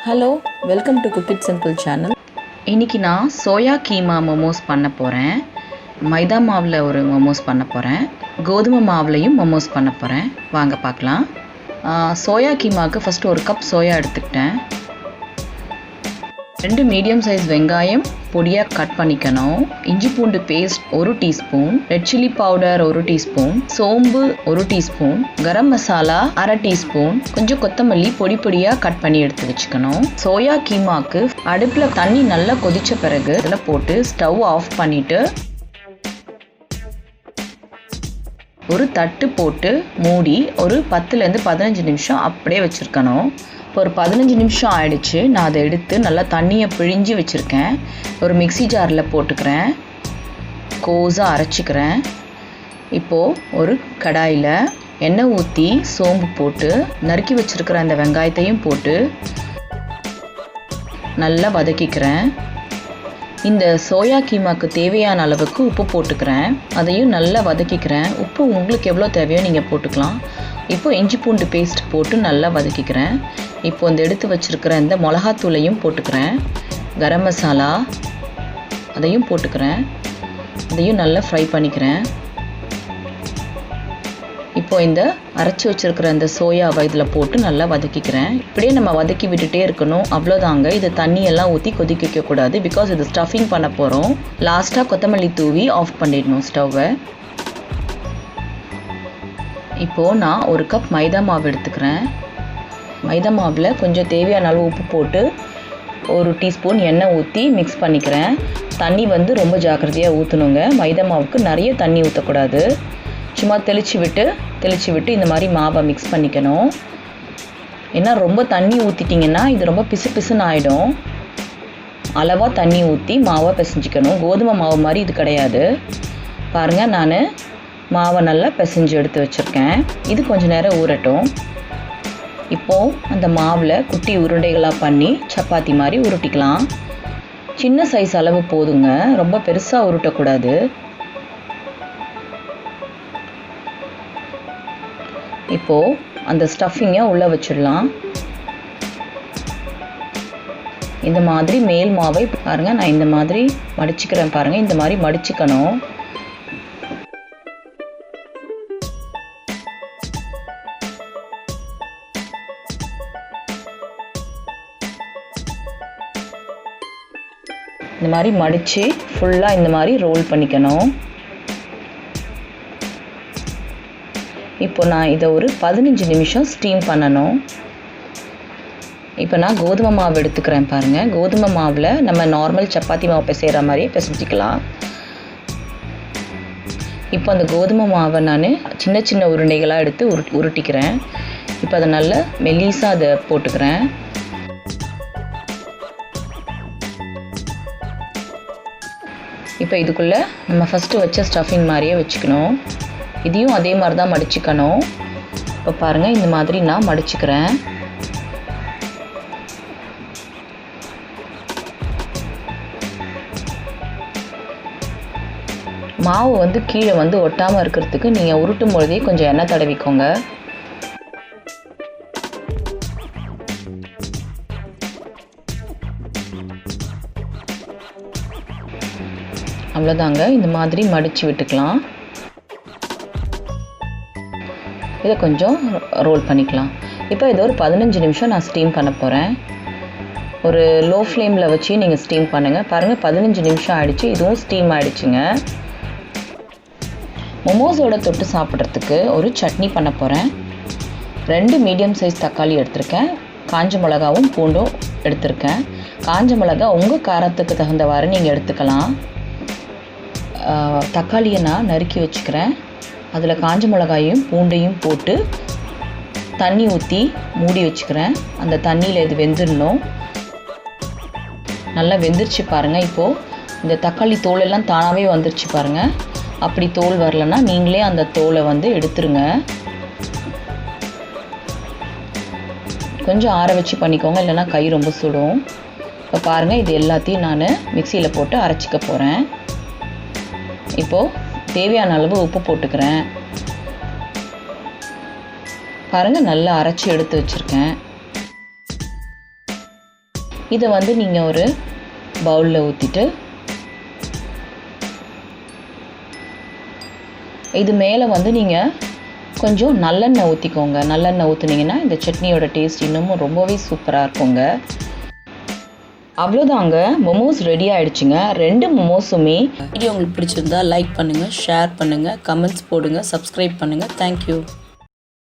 Hello, welcome to cook it simple channel. இன்றைக்கி நான் soya keema momos பண்ண போகிறேன். மைதா மாவில் ஒரு மோமோஸ் பண்ண போகிறேன். கோதுமை மாவுலையும் மோமோஸ் பண்ண போகிறேன். வாங்க பார்க்கலாம். சோயா கீமாவுக்கு ஃபஸ்ட்டு ஒரு கப் சோயா எடுத்துக்கிட்டேன். 2 மீடியம் சைஸ் வெங்காயம் பொடியாக கட் பண்ணிக்கணும். இஞ்சி பூண்டு paste 1 teaspoon, red chilli powder 1 teaspoon, சோம்பு 1 டீஸ்பூன், கரம் மசாலா 1/2 டீஸ்பூன், கொஞ்சம் கொத்தமல்லி பொடி பொடியாக கட் பண்ணி எடுத்து வச்சுக்கணும். சோயா கீமாக்கு அடுப்பில் தண்ணி நல்லா கொதித்த பிறகு இதில் போட்டு ஸ்டவ் ஆஃப் பண்ணிவிட்டு ஒரு தட்டு போட்டு மூடி ஒரு 10லேருந்து 15 நிமிஷம் அப்படியே வச்சுருக்கணும். இப்போ ஒரு 15 நிமிஷம் ஆயிடுச்சு. நான் அதை எடுத்து நல்லா தண்ணியை பிழிஞ்சு வச்சுருக்கேன். ஒரு மிக்ஸி ஜாரில் போட்டுக்கிறேன். கோஸாக அரைச்சிக்கிறேன். இப்போது ஒரு கடாயில் எண்ணெய் ஊற்றி சோம்பு போட்டு நறுக்கி வச்சுருக்கிற அந்த வெங்காயத்தையும் போட்டு நல்லா வதக்கிக்கிறேன். இந்த சோயா கீமாக்கு தேவையான அளவுக்கு உப்பு போட்டுக்கிறேன். அதையும் நல்லா வதக்கிக்கிறேன். உப்பு உங்களுக்கு எவ்வளோ தேவையோ நீங்கள் போட்டுக்கலாம். இப்போ இஞ்சி பூண்டு பேஸ்ட் போட்டு நல்லா வதக்கிக்கிறேன். இப்போ இந்த எடுத்து வச்சுருக்கிற இந்த மிளகாத்தூளையும் போட்டுக்கிறேன். கரம் மசாலா அதையும் போட்டுக்கிறேன். அதையும் நல்லா ஃப்ரை பண்ணிக்கிறேன். இப்போ இந்த அரைச்சி வச்சுருக்கிற இந்த சோயாவை இதில் போட்டு நல்லா வதக்கிக்கிறேன். இப்படியே நம்ம வதக்கி விட்டுட்டே இருக்கணும். அவ்வளோதாங்க. இது தண்ணியெல்லாம் ஊற்றி கொதிக்க வைக்கக்கூடாது. பிகாஸ் இது ஸ்டஃபிங் பண்ண போகிறோம். லாஸ்ட்டாக கொத்தமல்லி தூவி ஆஃப் பண்ணிடணும் ஸ்டவ்வை. இப்போது நான் ஒரு கப் மைதா மாவு எடுத்துக்கிறேன். மைதா மாவில் கொஞ்சம் தேவையான அளவு உப்பு போட்டு 1 டீஸ்பூன் எண்ணெய் ஊற்றி மிக்ஸ் பண்ணிக்கிறேன். தண்ணி ரொம்ப ஜாக்கிரதையாக ஊற்றணுங்க. மைதா மாவுக்கு நிறைய தண்ணி ஊற்றக்கூடாது. சும்மா தெளித்து விட்டு இந்த மாதிரி மாவை மிக்ஸ் பண்ணிக்கணும். ஏன்னா ரொம்ப தண்ணி ஊற்றிட்டிங்கன்னா இது ரொம்ப பிசு பிசுன்னு ஆகிடும். அளவாக தண்ணி ஊற்றி மாவை பிசைஞ்சிக்கணும். கோதுமை மாவு மாதிரி இது கிடையாது. பாருங்கள், நான் மாவை நல்லா பிசைஞ்சு எடுத்து வச்சுருக்கேன். இது கொஞ்சம் நேரம் ஊறட்டும். இப்போது அந்த மாவில் குட்டி உருண்டைகளாக பண்ணி சப்பாத்தி மாதிரி உருட்டிக்கலாம். சின்ன சைஸ் அளவு போதுங்க. ரொம்ப பெருசாக உருட்டக்கூடாது. இப்போது அந்த ஸ்டஃபிங்கை உள்ளே வச்சிடலாம். இந்த மாதிரி மேல் மாவை பாருங்கள், நான் இந்த மாதிரி மடிச்சுக்கிறேன். பாருங்கள், இந்த மாதிரி மடிச்சுக்கணும். இந்த மாதிரி மடித்து ஃபுல்லாக இந்த மாதிரி ரோல் பண்ணிக்கணும். இப்போ நான் இதை ஒரு 15 நிமிஷம் ஸ்டீம் பண்ணணும். இப்போ நான் கோதுமை மாவு எடுத்துக்கிறேன். பாருங்கள், கோதுமை மாவில் நம்ம நார்மல் சப்பாத்தி மாவு பிசைகிற மாதிரியே பிசைஞ்சிக்கலாம். இப்போ அந்த கோதுமை மாவை நான் சின்ன சின்ன உருண்டைகளாக எடுத்து உருட்டிக்கிறேன். இப்போ அதை நல்லா மெல்லிசாக அதை போட்டுக்கிறேன். இப்போ இதுக்குள்ளே நம்ம ஃபஸ்ட்டு வச்ச ஸ்டஃபிங் மாதிரியே வச்சுக்கணும். இதையும் அதே மாதிரி தான் மடிச்சுக்கணும். இப்போ பாருங்கள், இந்த மாதிரி நான் மடிச்சுக்கிறேன். மாவு கீழே ஒட்டாமல் இருக்கிறதுக்கு நீங்கள் உருட்டும் பொழுதே கொஞ்சம் எண்ணெய் தடவிக்கோங்க. அவ்வளோதாங்க. இந்த மாதிரி மடித்து விட்டுக்கலாம். இதை கொஞ்சம் ரோல் பண்ணிக்கலாம். இப்போ இதை ஒரு 15 நிமிஷம் நான் ஸ்டீம் பண்ண போகிறேன். ஒரு லோ ஃப்ளேமில் வச்சு நீங்கள் ஸ்டீம் பண்ணுங்கள். பாருங்கள், 15 நிமிஷம் ஆகிடுச்சு. இதுவும் ஸ்டீம் ஆகிடுச்சுங்க. மொமோஸோட தொட்டு சாப்பிட்றதுக்கு ஒரு சட்னி பண்ண போகிறேன். 2 மீடியம் சைஸ் தக்காளி எடுத்திருக்கேன். காஞ்ச மிளகாவும் பூண்டும் எடுத்திருக்கேன். காஞ்ச மிளகா உங்கள் காரத்துக்கு தகுந்தவாறு நீங்கள் எடுத்துக்கலாம். தக்காளியை நான் நறுக்கி வச்சுக்கிறேன். அதில் காஞ்ச மிளகாயும் பூண்டையும் போட்டு தண்ணி ஊற்றி மூடி வச்சுக்கிறேன். அந்த தண்ணியில் இது வெந்துடணும். நல்லா வெந்துருச்சு பாருங்கள். இப்போது இந்த தக்காளி தோலெல்லாம் தானாகவே வந்துருச்சு பாருங்கள். அப்படி தோல் வரலன்னா நீங்களே அந்த தோலை எடுத்துருங்க. கொஞ்சம் ஆற வச்சு பண்ணிக்கோங்க, இல்லைன்னா கை ரொம்ப சுடும். இப்போ பாருங்கள், இது எல்லாத்தையும் நான் மிக்சியில் போட்டு அரைச்சிக்க போகிறேன். இப்போது தேவையான அளவு உப்பு போட்டுக்கிறேன். பாருங்கள், நல்லா அரைச்சி எடுத்து வச்சுருக்கேன். இதை வந்து நீங்கள் ஒரு பவுலில் ஊற்றிட்டு இது மேலே வந்து நீங்கள் கொஞ்சம் நல்லெண்ணெய் ஊற்றிக்கோங்க. நல்லெண்ணெய் ஊற்றுனீங்கன்னா இந்த சட்னியோட டேஸ்ட் இன்னமும் ரொம்பவே சூப்பராக இருக்குங்க. அவ்வளோதாங்க, மோமோஸ் ரெடி ஆகிடுச்சுங்க. 2 மோமோஸுமே. வீடியோ உங்களுக்கு பிடிச்சிருந்தா லைக் பண்ணுங்கள், ஷேர் பண்ணுங்கள், கமெண்ட்ஸ் போடுங்க, சப்ஸ்கிரைப் பண்ணுங்கள். தேங்க்யூ.